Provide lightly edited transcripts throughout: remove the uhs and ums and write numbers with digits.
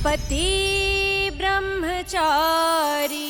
पति ब्रह्मचारी।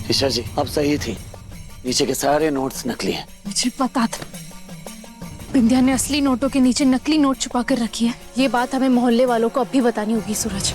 ईशा जी आप सही थी, नीचे के सारे नोट्स नकली हैं। मुझे पता था बिंदिया ने असली नोटों के नीचे नकली नोट छुपा कर रखी है। ये बात हमें मोहल्ले वालों को अब भी बतानी होगी सूरज।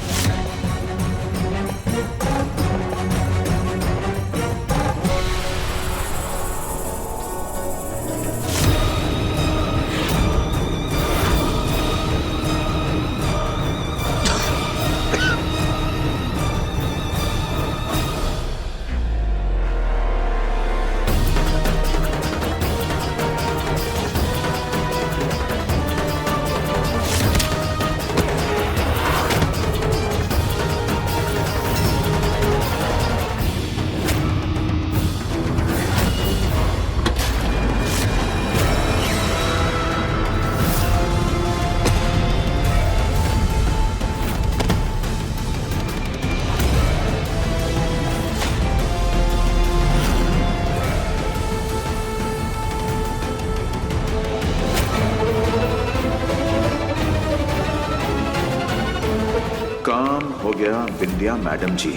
काम हो गया बिंदिया मैडम जी।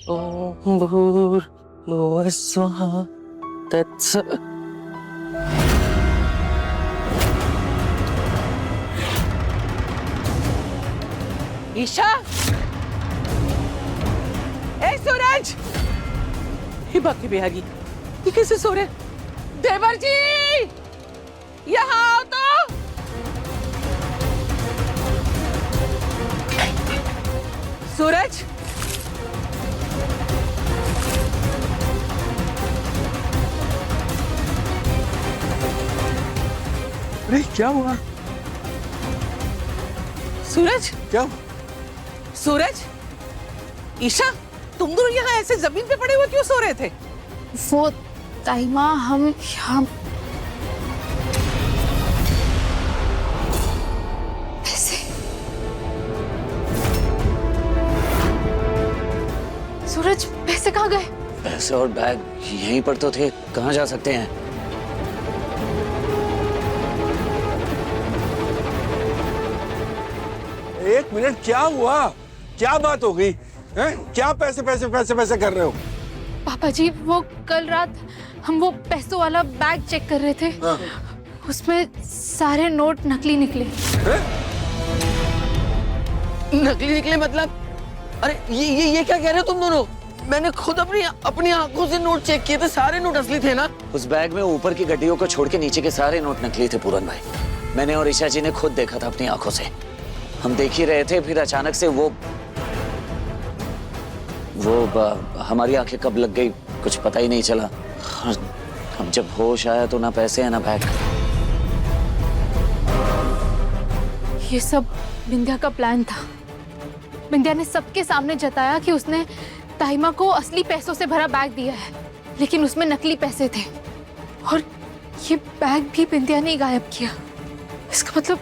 ओम भूर्भुवः स्वः तत्सत्। ईशा, ए सूरज, ये बाकी बिहारी, ये कैसे सो रहे? देवर जी, यहाँ आओ तो। सूरज, अरे क्या हुआ? सूरज, क्या? सूरज, ईशा, तुम दोनों यहाँ ऐसे जमीन पे पड़े हुए क्यों सो रहे थे? वो ताईमा हम पैसे। सूरज पैसे कहाँ गए? पैसे और बैग यहीं पर तो थे, कहाँ जा सकते हैं? एक मिनट, क्या हुआ? क्या बात हो गई? हैं? क्या पैसे पैसे पैसे पैसे कर रहे हो? पापा जी वो कल रात हम वो पैसों वाला बैग चेक कर रहे थे। हाँ। उसमें सारे नोट नकली निकले। हैं? नकली निकले मतलब? अरे ये क्या कह रहे हो तुम दोनों? मैंने खुद अपनी आंखों से नोट चेक किए थे, सारे नोट असली थे ना। उस बैग में ऊपर की गड्डियों को छोड़ के नीचे के सारे नोट नकली थे पूरन भाई। मैंने और ईशा जी ने खुद देखा था अपनी आंखों से। हम देख ही रहे थे, फिर अचानक से वो हमारी आंखें कब लग गई कुछ पता ही नहीं चला। हम जब होश आया तो ना पैसे है ना बैग। ये सब बिंदिया का प्लान था। बिंदिया ने सबके सामने जताया कि उसने ताइमा को असली पैसों से भरा बैग दिया है, लेकिन उसमें नकली पैसे थे। और ये बैग भी बिंदिया ने गायब किया। इसका मतलब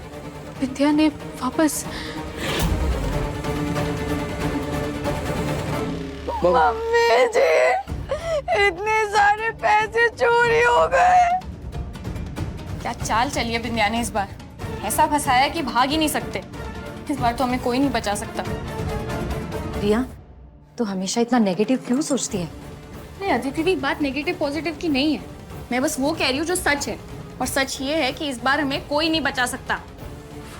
बिंदिया ने वापस। मम्मी जी, इतने सारे पैसे चोरी हो गए। क्या चाल चलिए बिंदिया ने इस बार, ऐसा फंसाया कि भाग ही नहीं सकते। इस बार तो हमें कोई नहीं बचा सकता। रिया, तो हमेशा इतना नेगेटिव क्यों सोचती है? नहीं अदिति दी, बात नेगेटिव पॉजिटिव की नहीं है। मैं बस वो कह रही हूँ जो सच है, और सच ये है कि इस बार हमें कोई नहीं बचा सकता।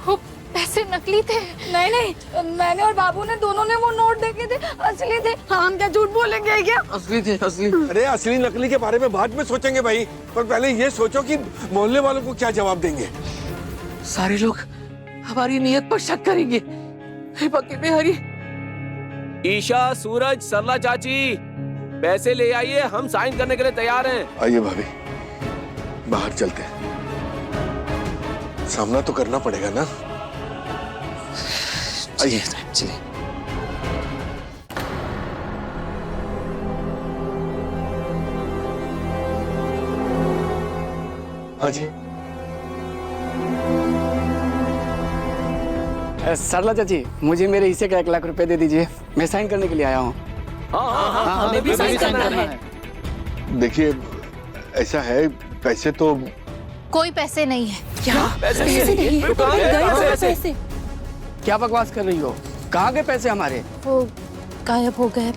वो पैसे नकली थे। नहीं, मैंने और बाबू ने दोनों ने वो नोट देखे थे, असली थे। हम क्या झूठ बोलेंगे क्या? असली थे, असली। अरे असली नकली के बारे में बाद में सोचेंगे भाई, पर पहले ये सोचो कि मोहल्ले वालों को क्या जवाब देंगे। सारे लोग हमारी नीयत पर शक करेंगे। हे बाकी बिहारी, ईशा, सूरज, सरला चाची, पैसे ले आइए, हम साइन करने के लिए तैयार हैं। आइए भाभी, बाहर चलते हैं। सामना तो करना पड़ेगा ना। चलिए चलिए। हाँ जी। सरला चाची, मुझे मेरे हिस्से का 1 लाख रुपए दे दीजिए, मैं साइन करने के लिए आया हूँ। हाँ, हमें भी साइन करना है। देखिए, ऐसा है, पैसे तो कोई पैसे नहीं है। क्या पैसे नहीं है? पैसे? क्या बकवास कर रही हो? कहाँ गए पैसे हमारे? वो गायब हो गए,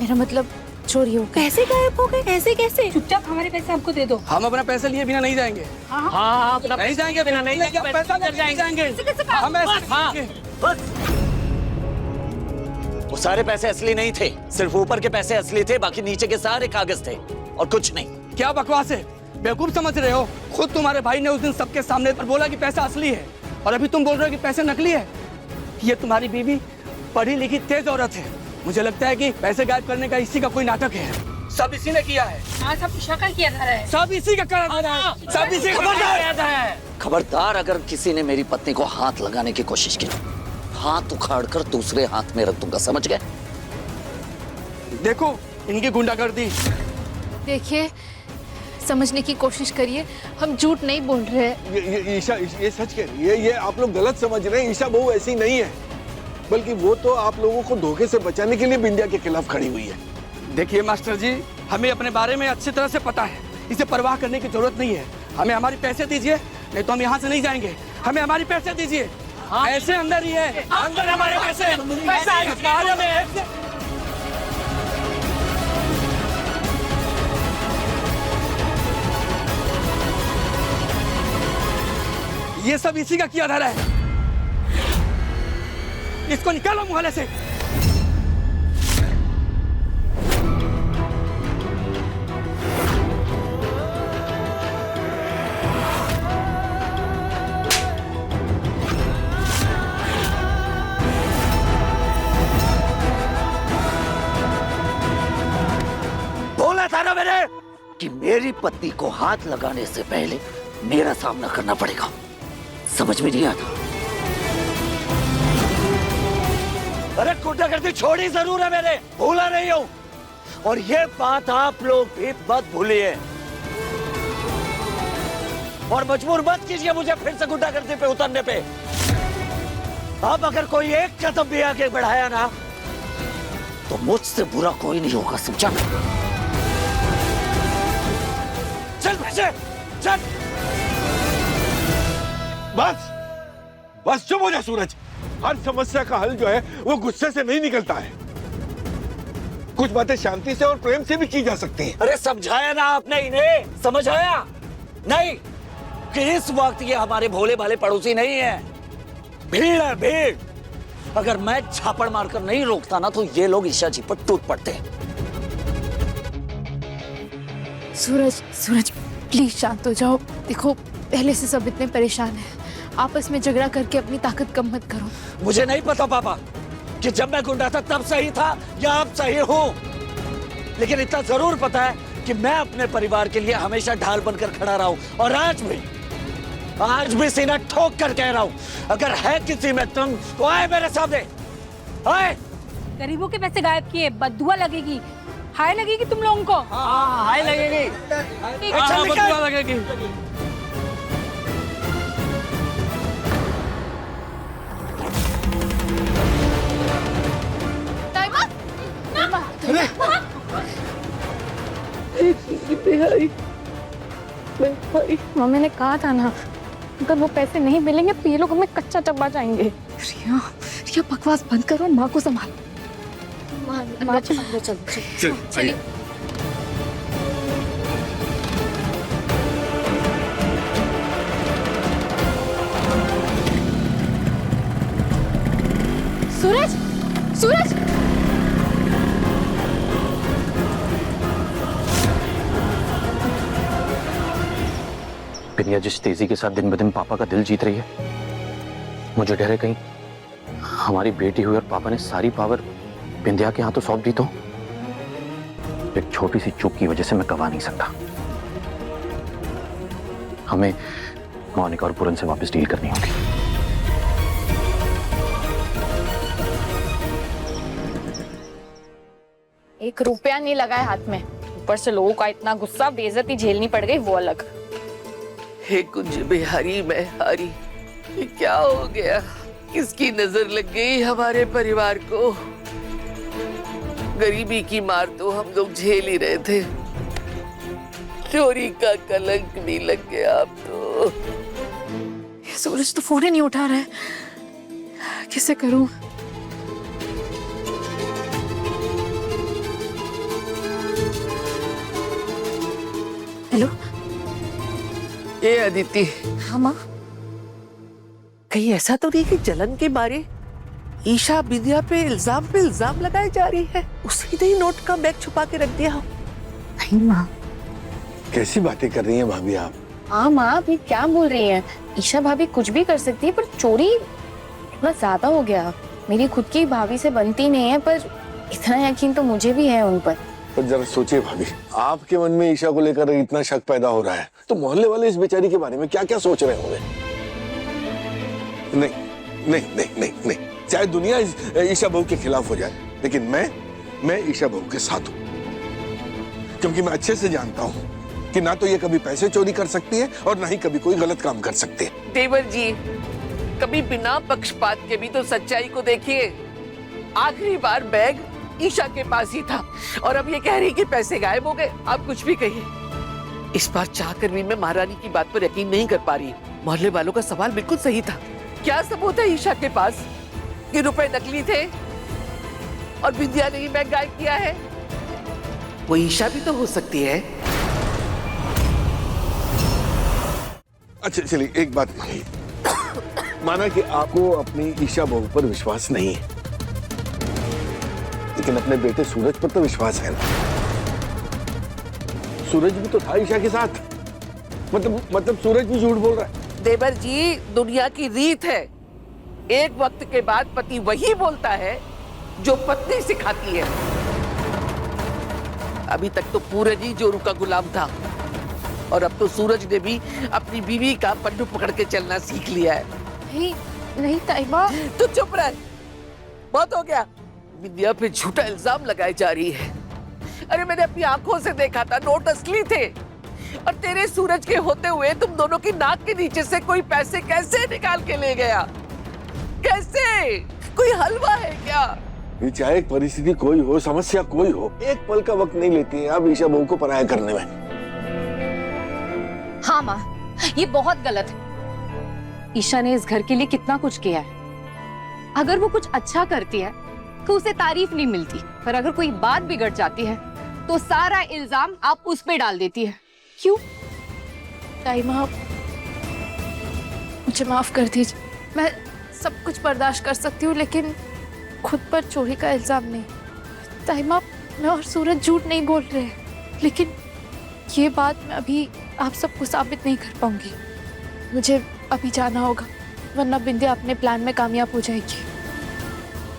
मेरा मतलब चोरी हो गए। पैसे गायब हो गए? ऐसे कैसे? चुपचाप हमारे पैसे हमको दे दो। हम अपना पैसा लिए बिना नहीं जाएंगे। हाँ, अपना नहीं जाएंगे, बिना नहीं जाएंगे, पैसा नहीं जाएंगे। हम ऐसे वो सारे पैसे असली नहीं थे, सिर्फ ऊपर के पैसे असली थे, बाकी नीचे के सारे कागज थे और कुछ नहीं। क्या बकवास है? बेवकूफ समझ रहे हो? खुद तुम्हारे भाई ने उस दिन सबके सामने पर बोला कि पैसा असली है, और अभी तुम बोल रहे हो कि पैसे नकली है। ये तुम्हारी बीवी पढ़ी लिखी तेज औरत है। मुझे लगता है कि पैसे गायब करने का इसी का कोई नाटक है। सब इसी ने किया है। हाँ, सब शक्ल किया जा रहा है। सब इसी का कर रहा है। सब इसी का है। खबरदार, अगर किसी ने मेरी पत्नी को हाथ लगाने की कोशिश की, हाथ उखाड़कर दूसरे हाथ में रख दूंगा, समझ गए? देखो इनकी गुंडागर्दी। देखिए, समझने की कोशिश करिए, हम झूठ नहीं बोल रहे हैं। ये ईशा, ये सच कह रही है। ये आप लोग गलत समझ रहे हैं। ईशा बहू ऐसी नहीं है, बल्कि वो तो आप लोगों को धोखे से बचाने के लिए बिंदिया के खिलाफ खड़ी हुई है। देखिए मास्टर जी, हमें अपने बारे में अच्छी तरह से पता है, इसे परवाह करने की जरूरत नहीं है। हमें हमारे पैसे दीजिए, नहीं तो हम यहाँ से नहीं जाएंगे। हमें हमारे पैसे दीजिए। ऐसे अंदर ही है, अंदर हमारे पैसे। ये सब इसी का किया धरा है। इसको निकालो मोहल्ले से। बोला था ना मैंने कि मेरी पत्नी को हाथ लगाने से पहले मेरा सामना करना पड़ेगा। समझ में नहीं आता? अरे गुंडागर्दी छोड़ी जरूर है मैंने, भूला नहीं हूं। और ये बात आप लोग भी मत भूलिए, और मजबूर मत कीजिए मुझे फिर से गुंडागर्दी पे उतरने पे। अब अगर कोई एक कदम भी आगे बढ़ाया ना, तो मुझसे बुरा कोई नहीं होगा, समझा? चल भैसे, चल। बस चुप हो जा सूरज। हर समस्या का हल जो है वो गुस्से से नहीं निकलता है। कुछ बातें शांति से और प्रेम से भी की जा सकती हैं। अरे समझाया ना आपने इन्हें, समझ आया नहीं कि इस वक्त ये हमारे भोले भाले पड़ोसी नहीं है, भीड़ है भीड़। अगर मैं छापड़ मारकर नहीं रोकता ना, तो ये लोग ईशा जी पर टूट पड़ते। सूरज, सूरज प्लीज शांत हो जाओ। देखो, पहले से सब इतने परेशान हैं, आपस में झगड़ा करके अपनी ताकत कम मत करो। मुझे नहीं पता पापा कि जब मैं गुंडा था तब सही था या अब सही हूं, लेकिन इतना जरूर पता है कि मैं अपने परिवार के लिए हमेशा ढाल बनकर खड़ा रहा हूं। और आज भी सीना ठोक कर कह रहा हूं, अगर है किसी में तुम तो आए मेरे सामने, आए। गरीबों के पैसे गायब किए, बद्दुआ लगेगी, हाय लगेगी तुम लोगों को। हाय लगेगी। अच्छा बदुआ लगेगी। मम्मी ने कहा था ना, अगर वो पैसे नहीं मिलेंगे तो ये लोग हमें कच्चा चबा जाएंगे। रिया, रिया बकवास बंद करो, माँ को संभाल। माँ चल। सूरज, सूरज, बिनिया जिस तेजी के साथ दिन ब दिन पापा का दिल जीत रही है, मुझे डर है कहीं हमारी बेटी हुई और पापा ने सारी पावर बिंदिया के यहाँ तो सौंप दी, तो एक छोटी सी चूक की वजह से मैं गवा नहीं सकता। हमें मोनिका और पूरन से वापस डील करनी होगी। एक रुपया नहीं लगाए हाथ में, ऊपर से लोगों का इतना गुस्सा, बेइज्जती झेलनी पड़ गई वो अलग। हे कुंज बिहारी मैं हारी, ये क्या हो गया? किसकी नजर लग गई हमारे परिवार को? गरीबी की मार तो हम लोग झेल ही रहे थे, चोरी का कलंक भी लग गया अब तो। सूरज तो फोन ही नहीं उठा रहा है, कैसे करूं? हेलो। ये अदिति। हाँ माँ। कहीं ऐसा तो नहीं कि जलन के मारे ईशा बिंदिया पे इल्जाम लगाए जा रही है? उसी ने ही नोट का बैग छुपा के रख दिया हो? नहीं माँ। कैसी बातें कर रही हैं भाभी आप? हाँ माँ, आप ये क्या बोल रही हैं? ईशा भाभी कुछ भी कर सकती है, पर चोरी थोड़ा ज्यादा हो गया। मेरी खुद की भाभी से बनती नहीं है, पर इतना यकीन तो मुझे भी है उन पर। पर जरा सोचिए भाभी, आपके मन में ईशा को लेकर इतना शक पैदा हो रहा है, तो मोहल्ले वाले इस बेचारी के बारे में क्या क्या सोच रहे होंगे? नहीं नहीं नहीं नहीं नहीं, चाहे दुनिया ईशा बहू के खिलाफ हो जाए, लेकिन मैं ईशा बहू के साथ हूं, क्योंकि मैं अच्छे से जानता हूं कि ना तो ये कभी पैसे चोरी कर सकती है और ना ही कभी कोई गलत काम कर सकती है। देवर जी, कभी बिना पक्षपात के भी तो सच्चाई को देखिए। आखिरी बार बैग ईशा के पास ही था और अब ये कह रही कि पैसे गायब हो गए। आप कुछ भी कहिए, इस बार चाहकर भी मैं महारानी की बात पर यकीन नहीं कर पा रही। मोहल्ले वालों का सवाल बिल्कुल सही था। क्या सबूत है ईशा के पास कि रुपए नकली थे और बिंदिया ने ही बैग गायब किया है? वो ईशा भी तो हो सकती है। अच्छा चलिए, एक बात मानिए, माना कि आपको अपनी ईशा बहू पर विश्वास नहीं है, लेकिन अपने बेटे सूरज पर तो विश्वास है ना। सूरज भी तो था ईशा के साथ, मतलब सूरज भी झूठ बोल रहा है। देवर जी, दुनिया की रीत है, एक वक्त के बाद पति वही बोलता है जो पत्नी सिखाती है। अभी तक तो पूरन ही जोरू का गुलाम था और अब तो सूरज ने भी अपनी बीवी का पल्लू पकड़ के चलना सीख लिया है। नहीं ताइमा। तू चुप रह, बहुत हो गया। बिंदिया पे झूठा इल्जाम लगाई जा रही है। अरे मैंने अपनी आंखों से देखा था, नोट असली थे, और तेरे सूरज के होते हुए तुम दोनों की नाक के नीचे से कोई पैसे कैसे निकाल के ले गया? कैसे? कोई हलवा है क्या? ये चाहे परिस्थिति कोई हो, समस्या कोई हो, एक पल का वक्त नहीं लेती है आप ईशा बहू को पराया करने में। हाँ माँ, ये बहुत गलत है। ईशा ने इस घर के लिए कितना कुछ किया है। अगर वो कुछ अच्छा करती है तो उसे तारीफ नहीं मिलती, पर अगर कोई बात बिगड़ जाती है तो सारा इल्जाम आप उस पे डाल देती है। क्यों? ताइमा, मुझे माफ कर दीजिए। मैं सब कुछ बर्दाश्त कर सकती हूँ, लेकिन खुद पर चोरी का इल्जाम नहीं। ताइमा, मैं और सूरज झूठ नहीं बोल रहे, लेकिन ये बात मैं अभी आप सबको साबित नहीं कर पाऊंगी। मुझे अभी जाना होगा, वरना बिंदिया अपने प्लान में कामयाब हो जाएगी।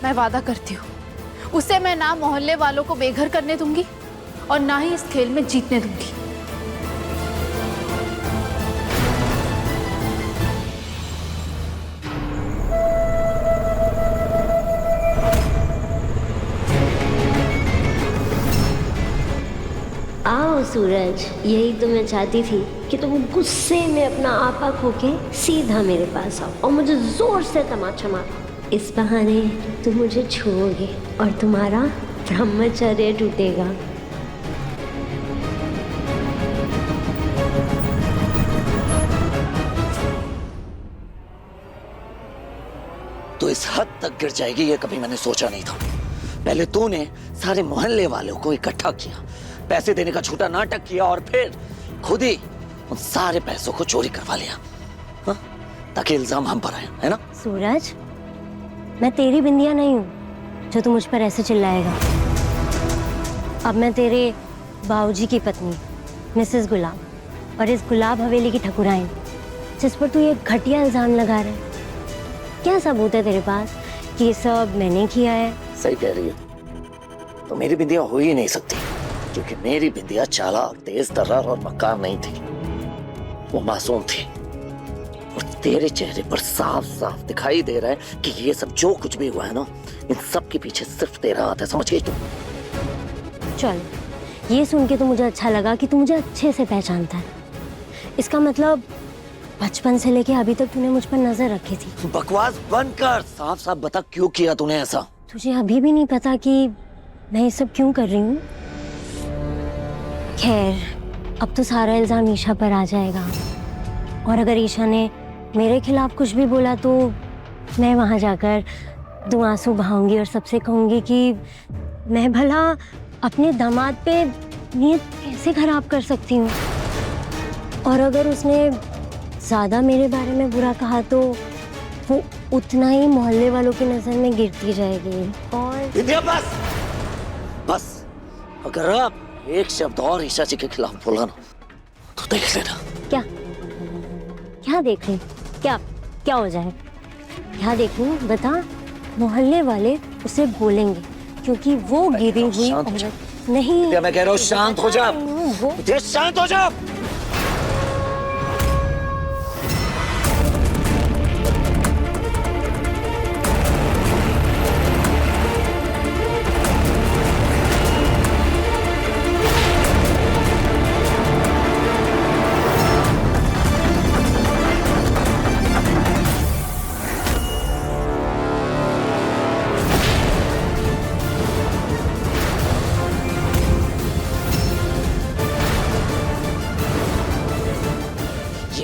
मैं वादा करती हूँ, उसे मैं ना मोहल्ले वालों को बेघर करने दूंगी और ना ही इस खेल में जीतने दूंगी। आओ सूरज, यही तो मैं चाहती थी कि तुम गुस्से में अपना आपा खो के सीधा मेरे पास आओ और मुझे जोर से तमाचा मारो। इस बहाने तुम मुझे छूओगे और तुम्हारा ब्रह्मचर्य टूटेगा। तो इस हद तक गिर जाएगी ये कभी मैंने सोचा नहीं था। पहले तूने सारे मोहल्ले वालों को इकट्ठा किया, पैसे देने का झूठा नाटक किया और फिर खुद ही उन सारे पैसों को चोरी करवा लिया, हाँ? ताकि इल्जाम हम पर आए, है ना? सूरज, मैं तेरी बिंदिया नहीं हूँ जो तू मुझ पर ऐसे चिल्लाएगा। अब मैं तेरे बाबूजी की पत्नी मिसेस गुलाब और इस गुलाब हवेली की ठकुराइन, जिस पर तू ये घटिया इल्जाम लगा रहा है। क्या सबूत है तेरे पास कि ये सब मैंने किया है? सही कह रही है। तो मेरी बिंदिया हो ही नहीं सकती, क्योंकि मेरी बिंदिया चालाक, तेज तर्रार और मक्कार नहीं थी, वो मासूम थी। और तेरे चेहरे पर साफ साफ दिखाई दे रहा है कि ये सब जो कुछ भी हुआ है ना, इन सब के पीछे सिर्फ तेरा हाथ है, समझ गई तू? चल, ये सुन के तो मुझे अच्छा लगा कि तू मुझे अच्छे से पहचानता है। इसका मतलब बचपन से लेके अभी तक तूने मुझ पर नजर रखी थी। बकवास बंद कर, साफ साफ बता क्यों किया तूने ऐसा? तुझे अभी भी नहीं पता कि मैं ये सब क्यों कर रही हूँ? खैर, अब तो सारा इल्जाम ईशा पर आ जाएगा, और अगर ईशा ने मेरे खिलाफ कुछ भी बोला तो मैं वहाँ जाकर 2 आंसू बहाऊंगी और सबसे कहूँगी कि मैं भला अपने दामाद पे नीयत कैसे खराब कर सकती हूँ। और अगर उसने ज़्यादा मेरे बारे में बुरा कहा तो वो उतना ही मोहल्ले वालों की नज़र में गिरती जाएगी। और विद्या बस बस, अगर आप एक शब्द और ईशा जी के खिलाफ बोला ना तो देख लेना। क्या क्या देख रही? क्या क्या हो जाए? क्या देखूं? बता। मोहल्ले वाले उसे बोलेंगे क्योंकि वो गिरी हुई औरत नहीं। विद्या, मैं कह रहा हूँ शांत हो जा। विद्या, शांत हो जा।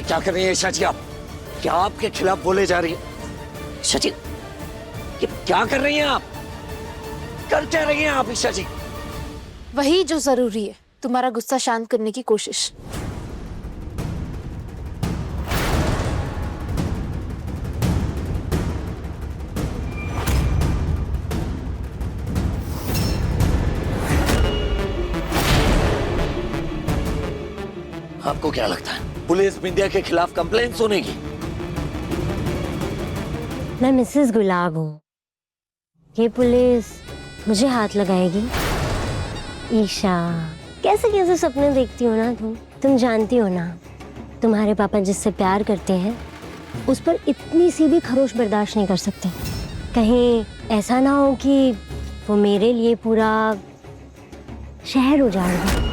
क्या कर रही है ईशा जी आप? क्या आपके खिलाफ बोले जा रही है? ईशा जी, ये क्या कर रही हैं आप? कर क्या रही हैं आप ईशा जी? वही जो जरूरी है, तुम्हारा गुस्सा शांत करने की कोशिश। आपको क्या लगता है पुलिस बिंदिया के खिलाफ कंप्लेंट सुनेगी? मैं मिसेस गुलाब हूँ, ये पुलिस मुझे हाथ लगाएगी? ईशा, कैसे कैसे सपने देखती हो ना तुम जानती हो ना, तुम्हारे पापा जिससे प्यार करते हैं उस पर इतनी सी भी खरोश बर्दाश्त नहीं कर सकते। कहीं ऐसा ना हो कि वो मेरे लिए पूरा शहर उजाड़ दे।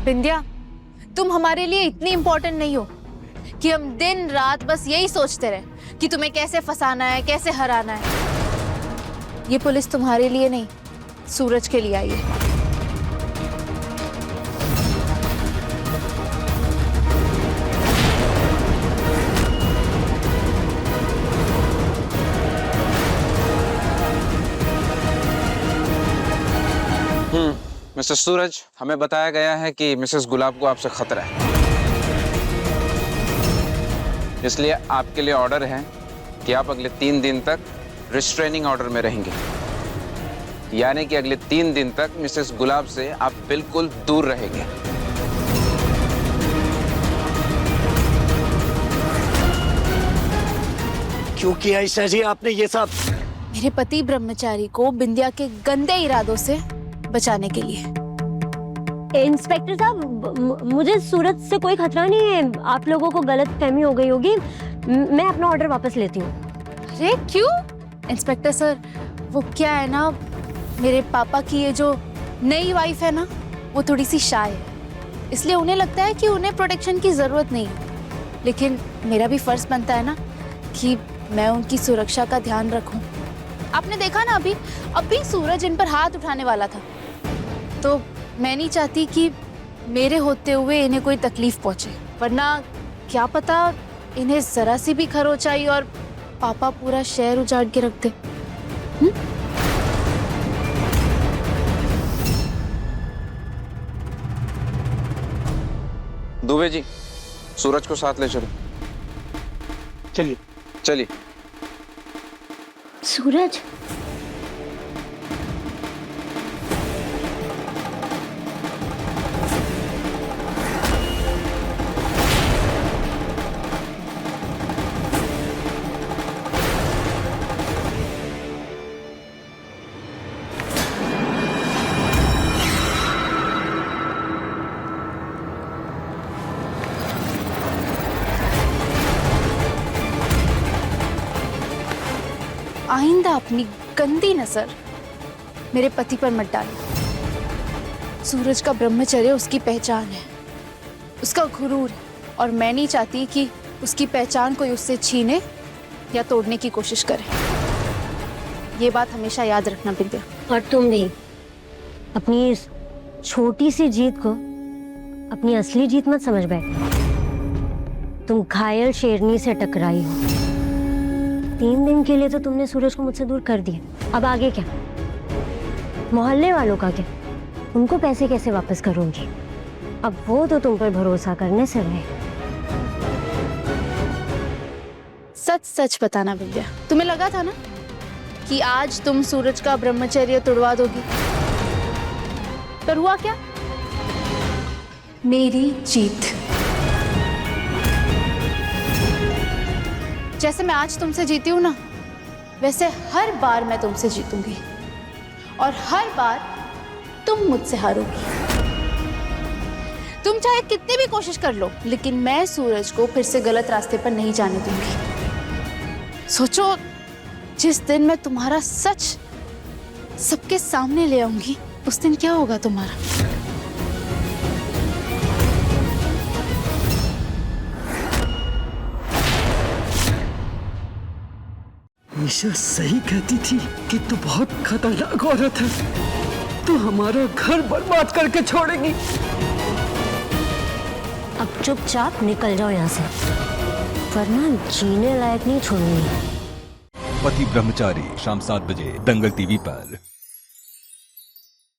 बिंदिया, तुम हमारे लिए इतनी इम्पोर्टेंट नहीं हो कि हम दिन रात बस यही सोचते रहे कि तुम्हें कैसे फंसाना है, कैसे हराना है। ये पुलिस तुम्हारे लिए नहीं, सूरज के लिए आई है। मिस्टर सूरज, हमें बताया गया है कि मिसेस गुलाब को आपसे खतरा है, इसलिए आपके लिए ऑर्डर है कि आप अगले 3 दिन तक रिस्ट्रेनिंग ऑर्डर में रहेंगे, यानी कि अगले 3 दिन तक मिसेस गुलाब से आप बिल्कुल दूर रहेंगे। क्यों किया ईशा जी आपने ये सब? मेरे पति ब्रह्मचारी को बिंदिया के गंदे इरादों से बचाने के लिए। इंस्पेक्टर साहब, मुझे सूरज से कोई खतरा नहीं है, आप लोगों को गलत फहमी हो गई होगी। मैं अपना ऑर्डर वापस लेती हूँ। अरे क्यों? इंस्पेक्टर सर, वो क्या है ना, मेरे पापा की ये जो नई वाइफ है ना, वो थोड़ी सी शाय है, इसलिए उन्हें लगता है कि उन्हें प्रोटेक्शन की जरूरत नहीं है। लेकिन मेरा भी फर्ज बनता है ना कि मैं उनकी सुरक्षा का ध्यान रखूं। आपने देखा ना, अभी सूरज इन पर हाथ उठाने वाला था, तो मैं नहीं चाहती कि मेरे होते हुए इन्हें कोई तकलीफ पहुंचे, वरना क्या पता इन्हें जरा सी भी खरोच आई और पापा पूरा शहर उजाड़ के रख दे। दुबे जी, सूरज को साथ ले चलो। चलिए चलिए। सूरज, आइंदा अपनी गंदी नजर मेरे पति पर मत डालो। सूरज का ब्रह्मचर्य उसकी पहचान है, उसका गुरूर है, और मैं नहीं चाहती कि उसकी पहचान कोई उससे छीने या तोड़ने की कोशिश करे। ये बात हमेशा याद रखना विद्या। और तुम भी अपनी इस छोटी सी जीत को अपनी असली जीत मत समझ बैठना। तुम घायल शेरनी से टकराई हो। 3 दिन के लिए तो तुमने सूरज को मुझसे दूर कर दिया, अब आगे क्या? मोहल्ले वालों का क्या? उनको पैसे कैसे वापस करूंगी? अब वो तो तुम पर भरोसा करने से रहे। सच सच बताना विद्या, तुम्हें लगा था ना कि आज तुम सूरज का ब्रह्मचर्य तोड़वा दोगी, पर हुआ क्या? मेरी जीत। जैसे मैं आज तुमसे जीती हूं ना, वैसे हर बार मैं तुमसे जीतूंगी, और हर बार तुम मुझसे हारोगी। तुम चाहे कितनी भी कोशिश कर लो, लेकिन मैं सूरज को फिर से गलत रास्ते पर नहीं जाने दूंगी। सोचो, जिस दिन मैं तुम्हारा सच सबके सामने ले आऊंगी, उस दिन क्या होगा तुम्हारा? ईशा सही कहती थी कि तू बहुत खतरनाक औरत है, तू हमारा घर बर्बाद करके छोड़ेगी। अब चुपचाप निकल जाओ यहाँ से, वरना जीने लायक नहीं छोड़ूंगी। पति ब्रह्मचारी, शाम 7 बजे दंगल टीवी पर।